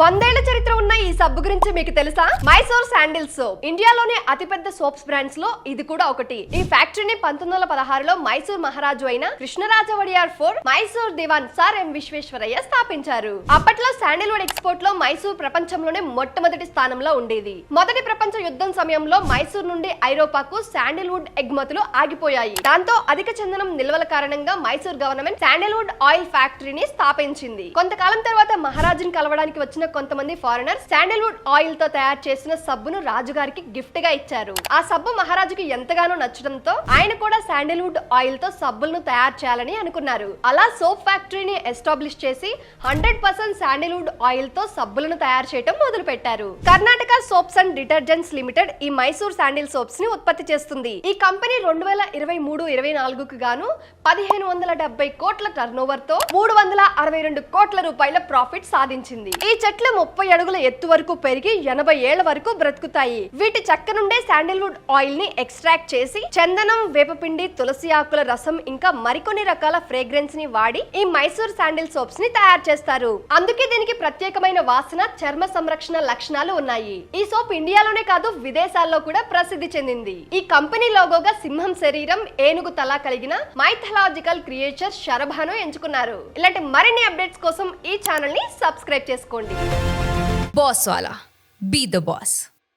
100 చరిత్ర ఉన్న ఈ సబ్బు గురించి మీకు తెలుసా? మైసూర్ శాండిల్ సోప్ ఇండియాలోనే అతిపెద్ద సోప్స్ బ్రాండ్స్ లో ఇది కూడా ఒకటి. ఈ ఫ్యాక్టరీని 1916లో మైసూర్ మహారాజు అయిన కృష్ణరాజ వడియార్ ఫోర్ మైసూర్ దివాన్ సార్ ఎం విశ్వేశ్వరయ్య స్థాపించారు. అప్పట్లో శాండిల్వుడ్ ఎక్స్పోర్ట్ లో మైసూర్ ప్రపంచంలోనే మొట్టమొదటి స్థానంలో ఉండేది. మొదటి ప్రపంచ యుద్ధం సమయంలో మైసూర్ నుండి ఐరోపాకు శాండిల్వుడ్ ఎగుమతులు ఆగిపోయాయి. దాంతో అధిక చందనం నిల్వల కారణంగా మైసూర్ గవర్నమెంట్ శాండిల్వుడ్ ఆయిల్ ఫ్యాక్టరీని స్థాపించింది. కొంతకాలం తర్వాత మహారాజుని కలవడానికి వచ్చిన కొంతమంది ఫారినర్స్ శాండిల్వుడ్ ఆయిల్ తో తయారు చేసిన సబ్బును రాజుగారికి గిఫ్ట్ గా ఇచ్చారు. ఆ సబ్బు మహారాజుకి ఎంతగానో నచ్చడంతో ఆయన కూడా శాండిల్వుడ్ ఆయిల్ తో సబ్బులను తయారు చేయాలని అనుకున్నారు. అలా సోప్ ఫ్యాక్టరీని ఎస్టాబ్లిష్ చేసి 100% శాండిల్వుడ్ ఆయిల్ తో సబ్బులను తయారు చేయడం మొదలు పెట్టారు. Karnataka soaps and detergents limited ఈ మైసూర్ శాండిల్ సోప్స్ ని ఉత్పత్తి చేస్తుంది. ఈ కంపెనీ 2023-24కు గాను 1570 కోట్ల టర్నోవర్ తో 362 కోట్ల రూపాయల ప్రాఫిట్ సాధించింది. ఈ చెట్లు 30 అడుగుల ఎత్తు వరకు పెరిగి 80 ఏళ్ల వరకు బ్రతుకుతాయి. వీటి చెక్క నుండే శాండిల్వుడ్ ఆయిల్ ని ఎక్స్ట్రాక్ట్ చేసి చందనం, వేపపిండి, తులసి ఆకుల రసం ఇంకా మరికొన్ని రకాల ఫ్రేగ్రెన్స్ ని వాడి ఈ మైసూర్ శాండిల్ సోప్స్ ని తయారు చేస్తారు. అందుకే దీనికి ప్రత్యేకమైన వాసన, చర్మ సంరక్షణ లక్షణాలు ఉన్నాయి. ఈ సోప్ ఇండియాలోనే కాదు విదేశాల్లో కూడా ప్రసిద్ధి చెందింది. ఈ కంపెనీ లోగోగా సింహం శరీరం, ఏనుగు తల కలిగిన మైథలాజికల్ క్రియేచర్ శరభాను ఎంచుకున్నారు. ఇలాంటి మరిన్ని అప్డేట్స్ కోసం ఈ ఛానల్ ని సబ్స్క్రైబ్ చేసుకోండి. Boss Wala. Be the boss.